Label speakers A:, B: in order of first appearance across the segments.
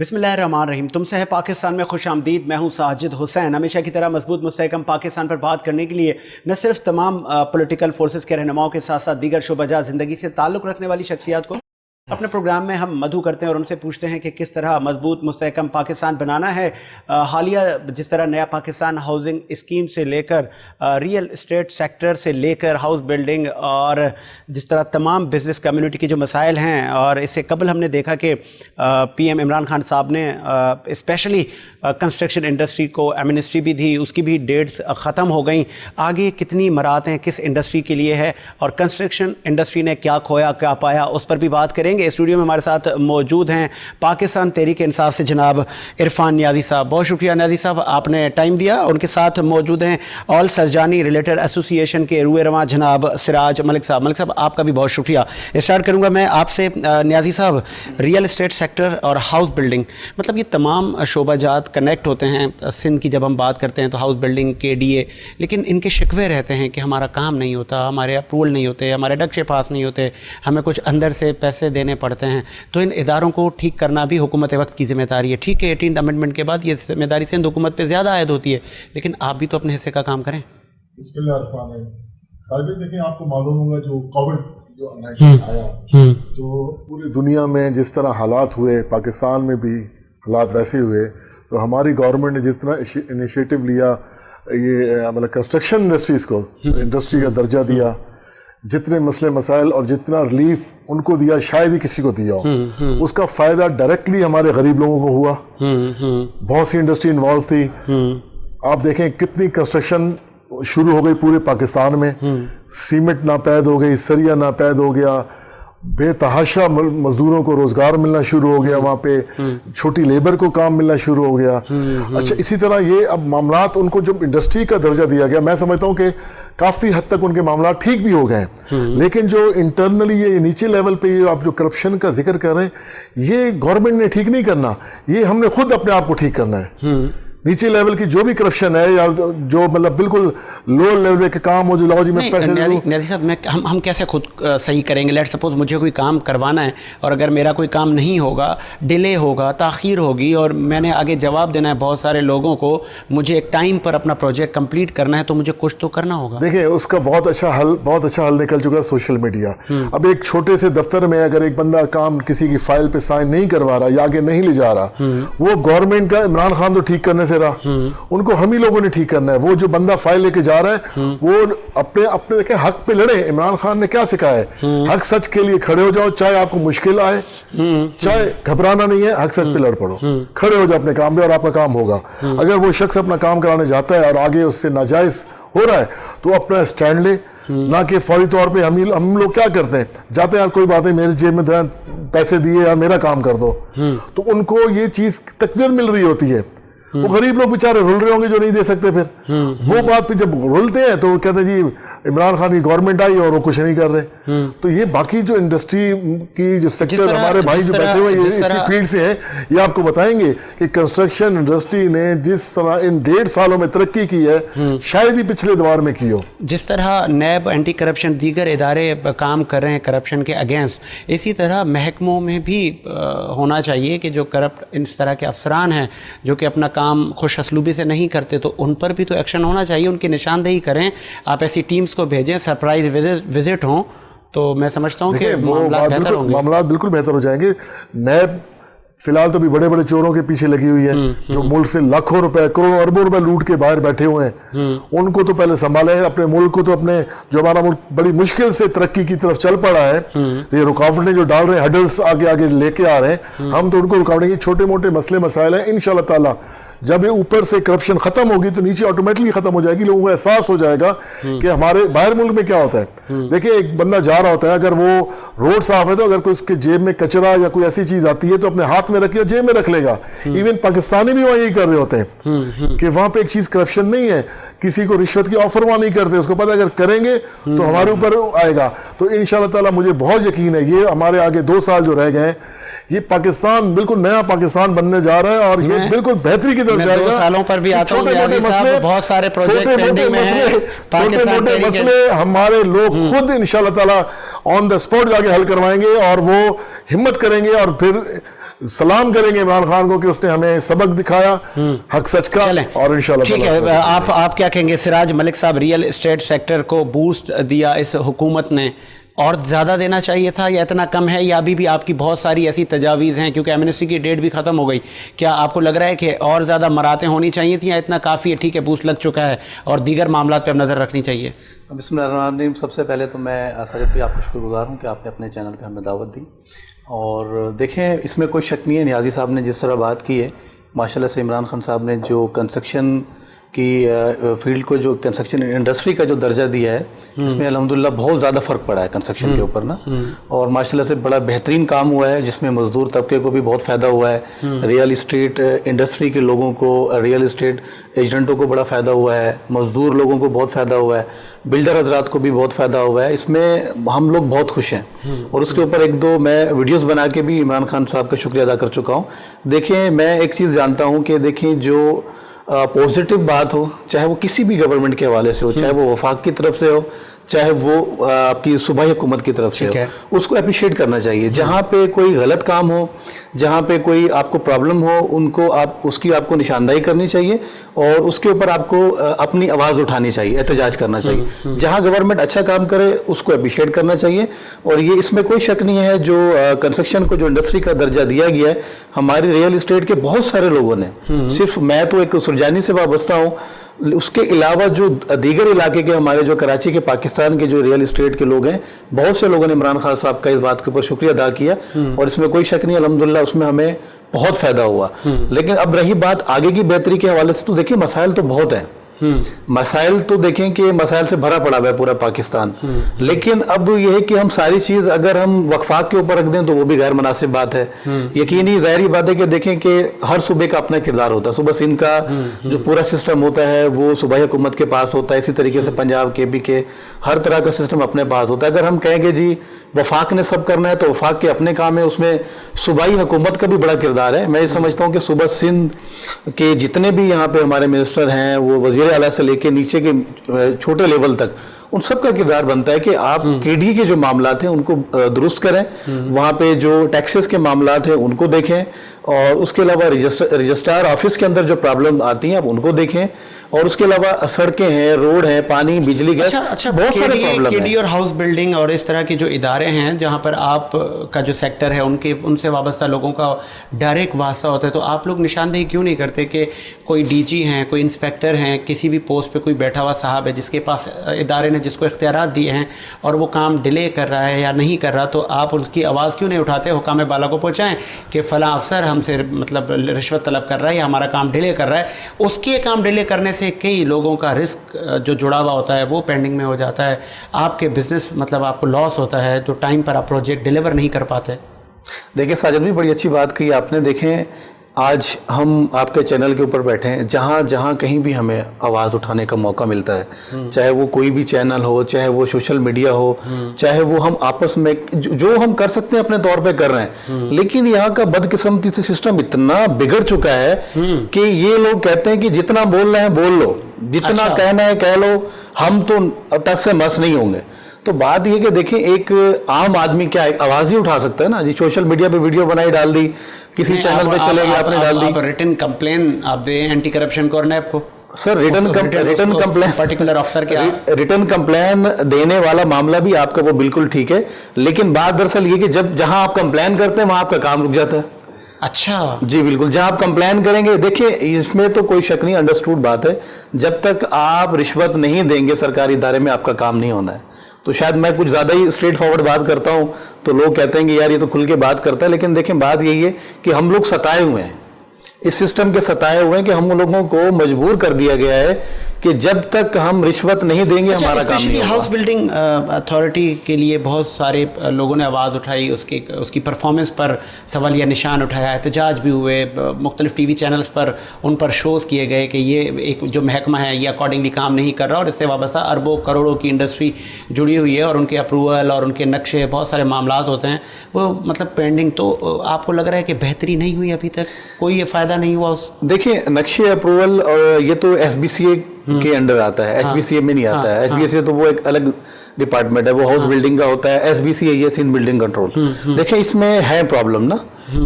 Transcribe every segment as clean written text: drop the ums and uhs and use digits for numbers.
A: बिस्मिल्लाहिर्रहमानिर्रहीम। तुमसे है पाकिस्तान में खुश आमदीद। मैं हूं साजिद हुसैन। हमेशा की तरह मजबूत मुस्तहकम पाकिस्तान पर बात करने के लिए न सिर्फ तमाम पॉलिटिकल फोर्सेस के रहनुमाओं के साथ साथ दीगर शोबजा ज़िंदगी से ताल्लुक़ रखने वाली शख्सियात को अपने प्रोग्राम में हम मधु करते हैं और उनसे पूछते हैं कि किस तरह मजबूत मुस्तहकम पाकिस्तान बनाना है। हालिया जिस तरह नया पाकिस्तान हाउसिंग स्कीम से लेकर रियल इस्टेट सेक्टर से लेकर हाउस बिल्डिंग और जिस तरह तमाम बिज़नेस कम्युनिटी के जो मसाइल हैं, और इससे कबल हमने देखा कि पीएम इमरान खान साहब ने स्पेशली कंस्ट्रक्शन इंडस्ट्री को एमनेस्टी भी दी, उसकी भी डेट्स ख़त्म हो गई। आगे कितनी मरातें किस इंडस्ट्री के लिए है और कंस्ट्रक्शन इंडस्ट्री ने क्या खोया क्या पाया, उस पर भी बात करेंगे। स्टूडियो में हमारे साथ मौजूद हैं पाकिस्तान तहरीक इंसाफ से जनाब इरफान नियाज़ी साहब। बहुत शुक्रिया नियाज़ी साहब, आपने टाइम दिया। उनके साथ मौजूद हैं ऑल सरजानी रिलेटेड एसोसिएशन के रूए रवां जनाब सिराज मलिक साहब। मलिक साहब, आपका भी बहुत शुक्रिया। स्टार्ट करूँगा मैं आपसे। नियाज़ी साहब, रियल इस्टेट सेक्टर और हाउस बिल्डिंग, मतलब ये तमाम शोबाजात कनेक्ट होते हैं। सिंध की जब हम बात करते हैं तो हाउस बिल्डिंग के डीए, लेकिन इनके शिकवे रहते हैं कि हमारा काम नहीं होता, हमारे अप्रूवल नहीं होते, हमारे नक्शे पास नहीं होते, हमें कुछ अंदर से पैसे देने पड़ते हैं। तो इन इदारों को ठीक करना भी हुकूमत वक्त की ज़िम्मेदारी है। ठीक है, 18th अमेंडमेंट के बाद ये ज़िम्मेदारी सिंध हुकूमत पे ज़्यादा आयद होती है, लेकिन आप भी तो अपने हिस्से का काम करें।
B: साहिब देखिए, आपको मालूम होगा जो कोविड जो 19 आया तो पूरी दुनिया में जिस तरह हालात हुए, पाकिस्तान में भी हालात वैसे हुए। तो हमारी गवर्नमेंट ने जिस तरह इनिशिएटिव लिया, ये मतलब कंस्ट्रक्शन इंडस्ट्रीज़ को इंडस्ट्री का दर्जा दिया, जितने मसले मसाइल और जितना रिलीफ उनको दिया शायद ही किसी को दिया हो। उसका फ़ायदा डायरेक्टली हमारे गरीब लोगों को हुआ। बहुत सी इंडस्ट्री इन्वॉल्व थी। आप देखें कितनी कंस्ट्रक्शन शुरू हो गई पूरे पाकिस्तान में। सीमेंट नापैद हो गई, सरिया नापैद हो गया, बेतहाशा मजदूरों को रोजगार मिलना शुरू हो गया, वहाँ पे छोटी लेबर को काम मिलना शुरू हो गया। अच्छा, इसी तरह ये अब मामलात उनको जब इंडस्ट्री का दर्जा दिया गया, मैं समझता हूँ कि काफ़ी हद तक उनके मामला ठीक भी हो गए। लेकिन जो इंटरनली ये नीचे लेवल पे ये आप जो करप्शन का जिक्र कर रहे हैं, ये गवर्नमेंट ने ठीक नहीं करना, ये हमने खुद अपने आप को ठीक करना है। नीचे लेवल की जो भी करप्शन है या जो मतलब बिल्कुल लो लेवल के काम हो, जो लाओ जी में पैसे
A: नियाज़ी साहब, हम कैसे खुद सही करेंगे? लेट सपोज मुझे कोई काम करवाना है और अगर मेरा कोई काम नहीं होगा, डिले होगा, ताख़ीर होगी और मैंने आगे जवाब देना है बहुत सारे लोगों को, मुझे एक टाइम पर अपना प्रोजेक्ट कंप्लीट करना है, तो मुझे कुछ तो करना होगा।
B: देखिए, उसका बहुत अच्छा हल निकल चुका है सोशल मीडिया। अब एक छोटे से दफ्तर में अगर एक बंदा काम किसी की फाइल पे साइन नहीं करवा रहा या आगे नहीं ले जा रहा, वो गवर्नमेंट का इमरान खान तो ठीक करने से रहा, उनको हम ही लोगों ने ठीक करना है। वो जो बंदा फाइल लेके जा रहा है वो अपने देखें हक पे लड़े। इमरान खान ने क्या सिखाया है? हक सच के लिए खड़े हो जाओ, चाहे आपको मुश्किल आए, चाहे घबराना नहीं है, हक सच पे लड़ पड़ो, खड़े हो जाओ अपने काम पे और आपका काम होगा। अगर वो शख्स अपना काम कराने जाता है और आगे उससे नाजायज हो रहा है तो अपना स्टैंड ले, ना कि फौरी तौर पे हम लोग क्या करते हैं, जाते हैं यार कोई बात नहीं, मेरे जेब में पैसे दिए यार मेरा काम कर दो। तो उनको ये चीज तकवीर मिल रही होती है। वो गरीब लोग बेचारे रुल रहे होंगे जो नहीं दे सकते। फिर वो बात पे जब रुलते हैं तो वो कहते हैं जी इमरान खान की गवर्नमेंट आई और वो कुछ नहीं कर रहे। तो ये बाकी जो इंडस्ट्री की जो सेक्टर हमारे भाई जो बैठे हुए इसी फील्ड से हैं, ये आपको बताएंगे कि कंस्ट्रक्शन इंडस्ट्री ने जिस तरह इन 1.5 सालों में तरक्की की है शायद ही पिछले दौर में की हो।
A: जिस तरह नैब, एंटी करप्शन, दीगर इदारे काम कर रहे हैं करप्शन के अगेंस्ट, इसी तरह महकमों में भी होना चाहिए कि जो करप्ट इस तरह के अफसरान हैं जो कि अपना काम खुश असलूबी से नहीं करते, तो उन पर भी तो एक्शन होना चाहिए, उनकी निशानदेही करें। आप ऐसी टीम्स को भेजें, सरप्राइज विजिट हों, तो मैं समझता हूँ कि
B: मामला बिल्कुल बेहतर हो जाएंगे। नैब फिलहाल तो भी बड़े बड़े चोरों के पीछे लगी हुई है जो मुल्क से लाखों रुपए, करोड़ों अरबों रुपए लूट के बाहर बैठे हुए हैं। उनको तो पहले संभाले, अपने मुल्क को तो अपने जो हमारा मुल्क बड़ी मुश्किल से तरक्की की तरफ चल पड़ा है, ये रुकावटें जो डाल रहे हैं, हडल्स आगे आगे लेके आ रहे हैं, हम तो उनको रुकावटें, छोटे मोटे मसले मसाइल हैं। इंशाल्लाह ताला जब ये ऊपर से करप्शन खत्म होगी तो नीचे ऑटोमेटिकली खत्म हो जाएगी। लोगों को एहसास हो जाएगा कि हमारे बाहर मुल्क में क्या होता है। देखिए, एक बंदा जा रहा होता है, अगर वो रोड साफ है तो अगर कोई उसके जेब में कचरा या कोई ऐसी चीज आती है तो अपने हाथ में रख या जेब में रख लेगा। इवन पाकिस्तानी भी वहाँ यही कर रहे होते हैं कि वहां पे एक चीज करप्शन नहीं है, किसी को रिश्वत की ऑफर वहां नहीं करते, उसको पता अगर करेंगे तो हमारे ऊपर आएगा। तो इंशाल्लाह ताला मुझे बहुत यकीन है ये हमारे आगे 2 साल जो रह गए हैं, ये पाकिस्तान बिल्कुल नया पाकिस्तान बनने जा रहा है और ये बिल्कुल बेहतरी की तरफ जाएगा।
A: 2 सालों पर भी आता हूं, बहुत सारे प्रोजेक्ट पेंडिंग में हैं,
B: छोटे मसले हमारे लोग खुद इंशाल्लाह ताला ऑन द स्पॉट जाके हल करवाएंगे और वो हिम्मत करेंगे और फिर सलाम करेंगे इमरान खान को कि उसने हमें सबक दिखाया हक सच का, और इंशाल्लाह
A: ठीक है। आप क्या कहेंगे सिराज मलिक साहब, रियल एस्टेट सेक्टर को बूस्ट दिया इस हुकूमत ने, और ज़्यादा देना चाहिए था या इतना कम है, या अभी भी आपकी बहुत सारी ऐसी तजावीज़ हैं, क्योंकि एमनेस्टी की डेट भी ख़त्म हो गई, क्या आपको लग रहा है कि और ज़्यादा मरातें होनी चाहिए थी या इतना काफ़ी है, ठीक है बूस्ट लग चुका है और दीगर मामला पर अब नज़र रखनी चाहिए?
C: बिस्मिल्लाहिर्रहमानिर्रहीम। सबसे पहले तो मैं साजिद भाई आपका शुक्रगुजार हूँ कि आपने अपने चैनल पे हमें दावत दी। और देखें, इसमें कोई शक नहीं है, नियाज़ी साहब ने जिस तरह बात की है, माशाल्लाह से इमरान खान साहब ने जो कंस्ट्रक्शन की फील्ड को, जो कंस्ट्रक्शन इंडस्ट्री का जो दर्जा दिया है, इसमें अल्हम्दुलिल्लाह बहुत ज़्यादा फ़र्क पड़ा है कंस्ट्रक्शन के ऊपर ना, और माशाल्लाह से बड़ा बेहतरीन काम हुआ है, जिसमें मज़दूर तबके को भी बहुत फ़ायदा हुआ है, रियल इस्टेट इंडस्ट्री के लोगों को, रियल इस्टेट एजेंटों को बड़ा फ़ायदा हुआ है, मज़दूर लोगों को बहुत फ़ायदा हुआ है, बिल्डर हजरात को भी बहुत फ़ायदा हुआ है। इसमें हम लोग बहुत खुश हैं, और उसके ऊपर एक दो मैं वीडियोस बना के भी इमरान खान साहब का शुक्रिया अदा कर चुका हूँ। देखें, मैं एक चीज़ जानता हूँ कि देखें, जो पॉजिटिव बात हो, चाहे वो किसी भी गवर्नमेंट के हवाले से हो, चाहे वो वफाक की तरफ से हो, चाहे वो आपकी सूबाई हुकूमत की तरफ से हो, उसको अप्रिशिएट करना चाहिए। जहाँ पे कोई गलत काम हो, जहाँ पे कोई आपको प्रॉब्लम हो, उनको उसकी आपको निशानदाही करनी चाहिए, और उसके ऊपर आपको अपनी आवाज़ उठानी चाहिए, एहतजाज करना चाहिए। जहाँ गवर्नमेंट अच्छा काम करे उसको अप्रिशिएट करना चाहिए, और ये इसमें कोई शक नहीं है, जो कंस्ट्रक्शन को जो इंडस्ट्री का दर्जा दिया गया है, हमारी रियल इस्टेट के बहुत सारे लोगों ने, सिर्फ मैं तो एक सुरजानी से वाबस्ता हूँ, उसके अलावा जो दीगर इलाके के हमारे, जो कराची के, पाकिस्तान के जो रियल इस्टेट के लोग हैं, बहुत से लोगों ने इमरान खान साहब का इस बात के ऊपर शुक्रिया अदा किया, और इसमें कोई शक नहीं, अल्हम्दुलिल्लाह उसमें हमें बहुत फ़ायदा हुआ। लेकिन अब रही बात आगे की बेहतरी के हवाले से, तो देखिए मसाइल तो बहुत हैं, मसाइल तो देखें कि मसाइल से भरा पड़ा हुआ है पूरा पाकिस्तान, लेकिन अब यह है कि हम सारी चीज़ अगर हम वक्फाक के ऊपर रख दें तो वो भी गैर मुनासिब बात है। यकीनी ज़ाहिर बात है कि देखें कि हर सूबे का अपना किरदार होता है, सूबा सिंध का जो पूरा सिस्टम होता है वो सूबाई हुकूमत के पास होता है, इसी तरीके से पंजाब के भी के हर तरह का सिस्टम अपने पास होता है। अगर हम कहेंगे जी वफाक ने सब करना है, तो वफाक के अपने काम है, उसमें सूबाई हुकूमत का भी बड़ा किरदार है। मैं ये समझता हूँ कि सूबा सिंध के जितने भी यहाँ पे हमारे मिनिस्टर हैं, वो वज़ीर आला से लेके नीचे के छोटे लेवल तक, उन सब का किरदार बनता है कि आप केडी के जो मामलात हैं उनको दुरुस्त करें, वहाँ पे जो टैक्सेस के मामलात हैं उनको देखें, और उसके अलावा रजिस्ट्रार ऑफिस के अंदर जो प्रॉब्लम आती हैं आप उनको देखें, और उसके अलावा सड़कें हैं, रोड हैं, पानी, बिजली, गैस, बहुत सारे प्रॉब्लम हैं।
A: और हाउस बिल्डिंग और इस तरह के जो इदारे हैं जहाँ पर आप का जो सेक्टर है उनसे वाबस्ता लोगों का डायरेक्ट वास्ता होता है, तो आप लोग निशानदेही क्यों नहीं करते कि कोई डीजी हैं, कोई इंस्पेक्टर हैं, किसी भी पोस्ट पे कोई बैठा हुआ साहब है जिसके पास इदारे ने जिसको इख्तियारात दिए हैं और वो काम डिले कर रहा है या नहीं कर रहा, तो आप उसकी आवाज़ क्यों नहीं उठाते, हुकाम बाला को पहुँचाएँ कि फ़लाँ अफसर हमसे मतलब रिश्वत तलब कर रहा है या हमारा काम डिले कर रहा है। उसके काम डिले करने से कई लोगों का रिस्क जो जुड़ा हुआ होता है वो पेंडिंग में हो जाता है, आपके बिजनेस मतलब आपको लॉस होता है, जो टाइम पर आप प्रोजेक्ट डिलीवर नहीं कर पाते।
C: देखिए साजिद भी बड़ी अच्छी बात कही आपने। देखें, आज हम आपके चैनल के ऊपर बैठे हैं, जहाँ जहाँ कहीं भी हमें आवाज़ उठाने का मौका मिलता है, चाहे वो कोई भी चैनल हो, चाहे वो सोशल मीडिया हो, चाहे वो हम आपस में जो हम कर सकते हैं अपने तौर पे कर रहे हैं, लेकिन यहाँ का बदकिस्मती से सिस्टम इतना बिगड़ चुका है कि ये लोग कहते हैं कि जितना बोल रहे हैं बोल लो, जितना कहना है कह लो, हम तो टस से मस नहीं होंगे। तो बात ये कि देखें, एक आम आदमी क्या आवाज़ ही उठा सकता है ना जी, सोशल मीडिया पे वीडियो बनाई डाल दी, किसी चैनल पे चले गए आपने डाल दी,
A: रिटन कंप्लेन आप दें एंटी करप्शन कॉर्नर को,
C: सर रिटन कंप्लेन
A: पर्टिकुलर अफसर के
C: रिटन कंप्लेन देने वाला मामला भी आपका वो बिल्कुल ठीक है, लेकिन बात दरअसल ये कि जब जहां आप कंप्लेन करते हैं वहां आपका काम रुक जाता है।
A: अच्छा
C: जी बिल्कुल, जहां आप कंप्लेन करेंगे, देखिए इसमें तो कोई शक नहीं, अंडरस्टूड बात है, जब तक आप रिश्वत नहीं देंगे सरकारी इदारे में आपका काम नहीं होना है। तो शायद मैं कुछ ज़्यादा ही स्ट्रेट फॉरवर्ड बात करता हूं तो लोग कहते हैं कि यार ये तो खुल के बात करता है, लेकिन देखें बात यही है कि हम लोग सताए हुए हैं, इस सिस्टम के सताए हुए हैं कि हम लोगों को मजबूर कर दिया गया है कि जब तक हम रिश्वत नहीं देंगे हमारा काम नहीं होगा।
A: हाउस बिल्डिंग अथॉरिटी के लिए बहुत सारे लोगों ने आवाज़ उठाई, उसकी परफॉर्मेंस पर सवाल या निशान उठाया, एहतजाज भी हुए, मुख्तलिफ टीवी चैनल्स पर उन पर शोज़ किए गए कि ये एक जो महकमा है ये अकॉर्डिंगली काम नहीं कर रहा, और इससे वाबस्ता अरबों करोड़ों की इंडस्ट्री जुड़ी हुई है और उनके अप्रूवल और उनके नक्शे बहुत सारे मामलात होते हैं वो मतलब पेंडिंग। तो आपको लग रहा है कि बेहतरी नहीं हुई अभी तक, कोई ये फ़ायदा नहीं हुआ उस?
C: देखिए नक्शे अप्रूवल और ये तो SBCA के अंडर आता है, HBCA में नहीं आता है। HBCA तो वो एक अलग डिपार्टमेंट है, वो हाउस बिल्डिंग का होता है। SBCA ये सिंध बिल्डिंग कंट्रोल। देखिए इसमें है प्रॉब्लम ना,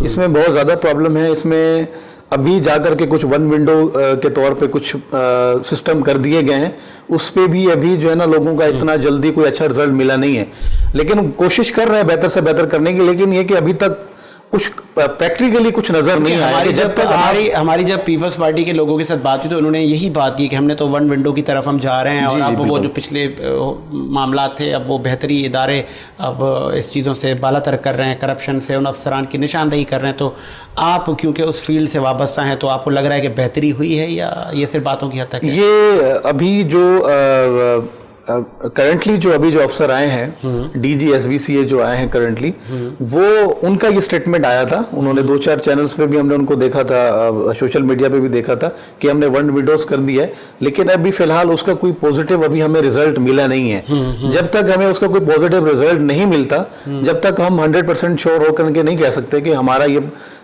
C: इसमें बहुत ज्यादा प्रॉब्लम है। इसमें अभी जाकर के कुछ वन विंडो के तौर पे कुछ सिस्टम कर दिए गए हैं, उस पे भी अभी जो है ना लोगों का इतना जल्दी कोई अच्छा रिजल्ट मिला नहीं है, लेकिन कोशिश कर रहे हैं बेहतर से बेहतर करने की। लेकिन ये कि अभी तक कुछ प्रैक्टिकली कुछ नजर नहीं आया।
A: हमारी जब पीपल्स पार्टी के लोगों के साथ बात हुई तो उन्होंने यही बात की कि हमने तो वन विंडो की तरफ हम जा रहे हैं, और अब वो जो पिछले मामला थे अब वो बेहतरी इदारे अब इस चीज़ों से बालातर कर रहे हैं, करप्शन से उन अफसरान की निशानदेही कर रहे हैं। तो आप क्योंकि उस फील्ड से वाबस्ता हैं तो आपको लग रहा है कि बेहतरी हुई है या ये सिर्फ बातों की हद तक है?
C: ये अभी जो करंटली जो अभी जो अफसर आए हैं DG SBCA जो आए हैं करंटली, वो उनका ये स्टेटमेंट आया था। उन्होंने 2-4 चैनल्स पे भी हमने उनको देखा था, सोशल मीडिया पे भी देखा था कि हमने वन विंडोज कर दी है, लेकिन अभी फिलहाल उसका कोई पॉजिटिव अभी हमें रिजल्ट मिला नहीं है। जब तक हमें उसका कोई पॉजिटिव रिजल्ट नहीं मिलता, जब तक हम 100% श्योर होकर के नहीं कह सकते कि हमारा ये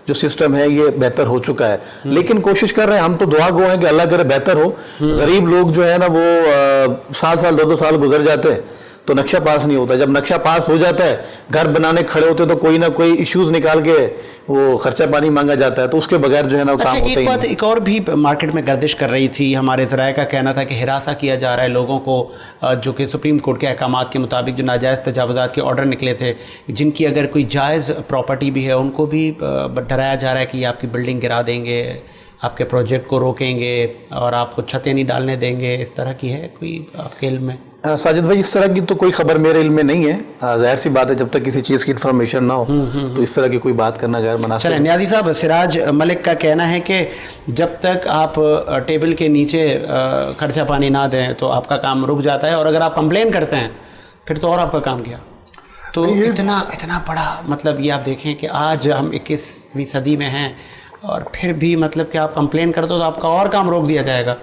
C: जो सिस्टम है ये बेहतर हो चुका है। लेकिन कोशिश कर रहे हैं, हम तो दुआ गो हैं कि अल्लाह करे बेहतर हो। गरीब लोग जो है ना वो साल 2-2 साल गुजर जाते हैं तो नक्शा पास नहीं होता। जब नक्शा पास हो जाता है, घर बनाने खड़े होते तो कोई ना कोई इश्यूज निकाल के वो खर्चा पानी मांगा जाता है, तो उसके बगैर जो है ना वो काम होता ही नहीं।
A: एक और भी मार्केट में गर्दिश कर रही थी, हमारे ज़राए का कहना था कि हिरासा किया जा रहा है लोगों को, जो कि सुप्रीम कोर्ट के अहकामात के मुताबिक जो नाजायज़ तजावुज़ात के ऑर्डर निकले थे, जिनकी अगर कोई जायज़ प्रॉपर्टी भी है उनको भी डराया जा रहा है कि ये आपकी बिल्डिंग गिरा देंगे, आपके प्रोजेक्ट को रोकेंगे और आपको छतें नहीं डालने देंगे। इस तरह की है कोई आपके इल्म में?
C: साजिद भाई, इस तरह की तो कोई खबर मेरे इल्म में नहीं है। जाहिर सी बात है, जब तक किसी चीज़ की इन्फॉर्मेशन ना हो तो इस तरह की कोई बात करना गैर मुनासिब है।
A: नियाज़ी साहब, सिराज मलिक का कहना है कि जब तक आप टेबल के नीचे खर्चा पानी ना दें तो आपका काम रुक जाता है, और अगर आप कंप्लेन करते हैं फिर तो और आपका काम गया। तो इतना बड़ा मतलब ये आप देखें कि आज हम 21वीं सदी में हैं और फिर भी मतलब कि आप कंप्लेन करते हो तो आपका और काम रोक दिया जाएगा।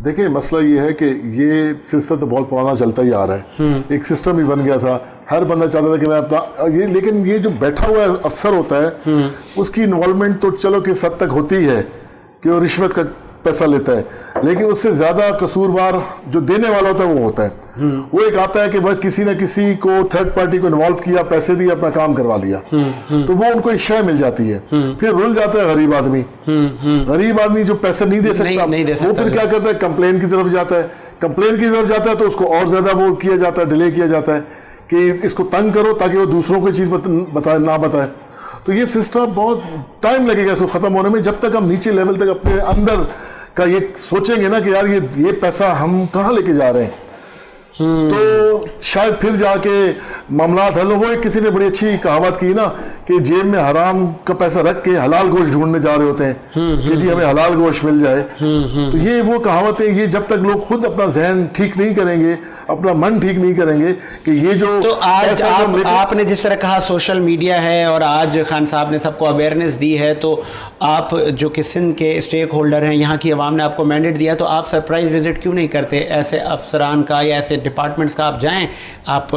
B: देखिए मसला ये है कि ये सिस्टम तो बहुत पुराना चलता ही आ रहा है, एक सिस्टम ही बन गया था। हर बंदा चाहता था कि मैं अपना ये, लेकिन ये जो बैठा हुआ अफसर होता है उसकी इन्वॉल्वमेंट तो चलो किस हद तक होती है कि वो रिश्वत का पैसा लेता है, लेकिन उससे ज़्यादा कसूरवार जो देने वाला होता है वो होता है। वो एक आता है कि भाई किसी न किसी को, थर्ड पार्टी को इन्वॉल्व किया, पैसे दिए, अपना काम करवा लिया, तो वो उनको एक शय मिल जाती है। फिर रुल जाता है गरीब आदमी। गरीब आदमी जो पैसे नहीं दे सकता वो फिर क्या करता है, कंप्लेन की तरफ जाता है। कंप्लेन की तरफ जाता है तो उसको और ज़्यादा वो किया जाता है, डिले किया जाता है कि इसको तंग करो ताकि वो दूसरों को चीज़ बताए ना बताए। तो ये सिस्टम बहुत टाइम लगेगा इसको ख़त्म होने में, जब तक हम नीचे लेवल तक अपने अंदर का ये सोचेंगे ना कि यार ये पैसा हम कहाँ लेके जा रहे हैं, तो शायद फिर जाके मामलात हल हो। किसी ने बड़ी अच्छी कहावत की ना कि जेब में हराम का पैसा रख के हलाल गोश्त ढूंढने जा रहे होते हैं कि जी हमें हलाल गोश्त मिल जाए। तो ये वो कहावत है, ये जब तक लोग खुद अपना जहन ठीक नहीं करेंगे, अपना मन ठीक नहीं करेंगे कि ये जो
A: तो आज आपने जिस तरह कहा सोशल मीडिया है और आज खान साहब ने सबको अवेयरनेस दी है, तो आप जो कि सिंध के स्टेक होल्डर हैं, यहाँ की आवाम ने आपको मैंडेट दिया, तो आप सरप्राइज विजिट क्यों नहीं करते ऐसे अफसरान का या ऐसे डिपार्टमेंट्स का? आप जाएं, आप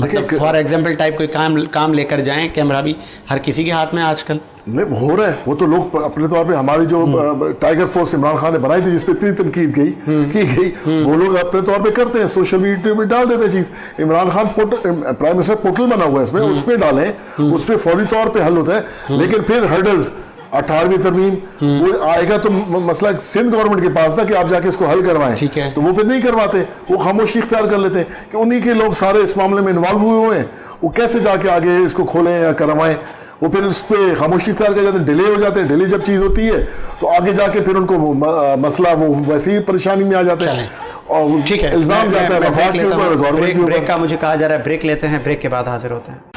A: मतलब फॉर एग्जाम्पल टाइप कोई काम लेकर जाएं। कैमरा भी हर किसी के हाथ में आजकल
B: हो रहा है। वो तो लोग अपने तौर पे, हमारी जो टाइगर फोर्स इमरान खान ने बनाई थी जिसपे इतनी तनकीद की गई, वो लोग अपने तौर पे करते हैं, सोशल मीडिया पे डाल देते हैं चीज। Imran Khan prime minister portal बना हुआ है इसमें, उसपे डालें, उसपे फौरी तौर पे हल होता है। लेकिन फिर हर्डल्स 18वीं तरमीम वो आएगा तो मसला सिंध गवर्नमेंट के पास ना कि आप जाके इसको हल करवाएं,
A: ठीक है,
B: तो वो फिर नहीं करवाते, वो खामोशी इख्तियार कर लेते हैं कि उन्हीं के लोग सारे इस मामले में इन्वॉल्व हुए हैं, वो कैसे जाके आगे इसको खोलें या करवाएं। वो फिर उस पर खामोशी इख्तियार कर जाते हैं, डिले हो जाते हैं। डिले जब चीज़ होती है तो आगे जाके फिर उनको मसला वो वैसे ही परेशानी में आ जाते हैं और
A: ठीक है,
B: इल्ज़ाम जाता है वफाक के ऊपर, गवर्नमेंट के ऊपर।
A: ब्रेक का मुझे कहा जा रहा है, ब्रेक लेते हैं, ब्रेक के बाद हाजिर होते हैं।